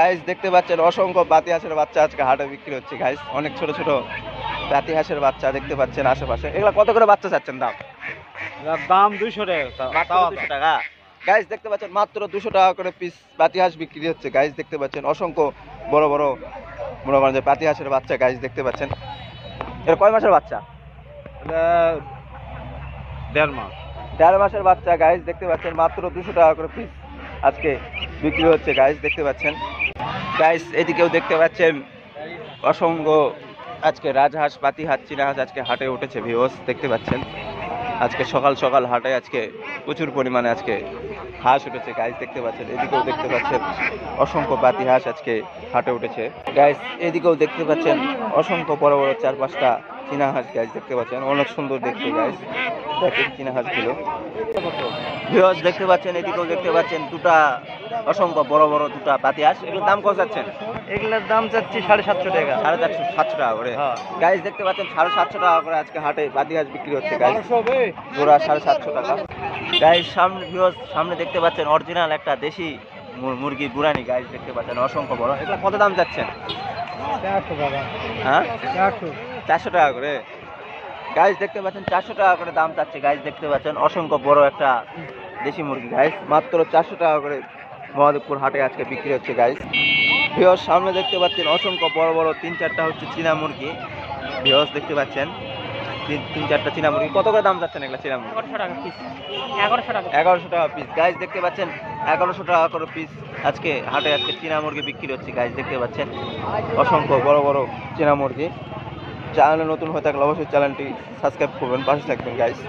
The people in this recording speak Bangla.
গাইস দেখতে পাচ্ছেন অসংখ্য বাতি হাঁসের বাচ্চা আজকে হাটে বিক্রি হচ্ছে গাইস। অনেক ছোট ছোট বাতি হাঁসের বাচ্চা দেখতে পাচ্ছেন আশেপাশে। এগুলা কত করে বাচ্চা চাচ্ছেন দাম? এটার দাম 200 টাকা। মাত্র 200 টাকা। গাইস দেখতে পাচ্ছেন মাত্র 200 টাকা করে পিস বাতি হাঁস বিক্রি হচ্ছে গাইস। দেখতে পাচ্ছেন অসংখ্য বড় বড় মনে করেন যে বাতি হাঁসের বাচ্চা গাইস দেখতে পাচ্ছেন। এর কয় মাসের বাচ্চা? এটা 1.5 মাস। 4 মাসের বাচ্চা গাইস দেখতে পাচ্ছেন মাত্র 200 টাকা করে পিস আজকে বিক্রি হচ্ছে গাইস দেখতে পাচ্ছেন। গাইস এদিকেও দেখতে পাচ্ছেন অসংখ্য আজকে রাজহাঁস পাতি হাঁস চীনা হাঁস আজকে হাটে উঠেছে ভিউয়ার্স দেখতে পাচ্ছেন। আজকে সকাল সকাল হাটে আজকে প্রচুর পরিমাণে আজকে হাঁস উঠেছে গাইস দেখতে পাচ্ছেন। এদিকেও দেখতে পাচ্ছেন অসংখ্য পাতি হাঁস আজকে হাটে উঠেছে গাইস। এদিকেও দেখতে পাচ্ছেন অসংখ্য বড় বড় 4-5টা চীনা হাঁস গাইস দেখতে পাচ্ছেন। অনেক সুন্দর দেখতে গাইস দেখেন চীনা হাঁসগুলো ভিউয়ার্স দেখতে পাচ্ছেন। এদিকেও দেখতে পাচ্ছেন দুটা অসংখ্য বড় বড় দুটা পাতি হাঁস। এগুলোর দাম কত যাচ্ছেন? এগুলোর দাম চাচ্ছি 750 টাকা। 750 টাকা করে হ্যাঁ। গাইস দেখতে পাচ্ছেন 750 টাকা করে আজকে হাটে বাতি হাঁস বিক্রি হচ্ছে গাইস। জোড়া 750 টাকা গাইস। সামনে ভিউয়ার্স সামনে দেখতে পাচ্ছেন অরিজিনাল একটা দেশি মুরগি বুড়ানি গাইস দেখতে পাচ্ছেন অসংখ্য বড়। এগুলো কত দাম যাচ্ছেন? 400 টাকা। হ্যাঁ 400 টাকা করে গাইস দেখতে পাচ্ছেন 400 টাকা করে দাম চাচ্ছে গাইস দেখতে পাচ্ছেন। অসংখ্য বড় একটা দেশি মুরগি গাইস মাত্র 400 টাকা করে মহাদেবপুর হাটে আজকে বিক্রি হচ্ছে গাইস। ভিউয়ার্স সামনে দেখতে পাচ্ছেন অসংখ্য বড় বড় 3-4টা হচ্ছে চীনা মুরগি ভিউয়ার্স দেখতে পাচ্ছেন। 3-4টা চীনা মুরগি কত করে দাম যাচ্ছেন এগুলা চীনা মুরগি? 1100 টাকা পিস। 1100 টাকা। 1100 টাকা পিস গাইস দেখতে পাচ্ছেন 1100 টাকা করে পিস আজকে হাটে আজকে চীনা মুরগি বিক্রি হচ্ছে গাইস দেখতে পাচ্ছেন। অসংখ্য বড় বড় চীনা মুরগি। চ্যানেলে নতুন হয়ে থাকলে অবশ্যই চ্যানেলটি সাবস্ক্রাইব করবেন, পাশে থাকবেন গাইস।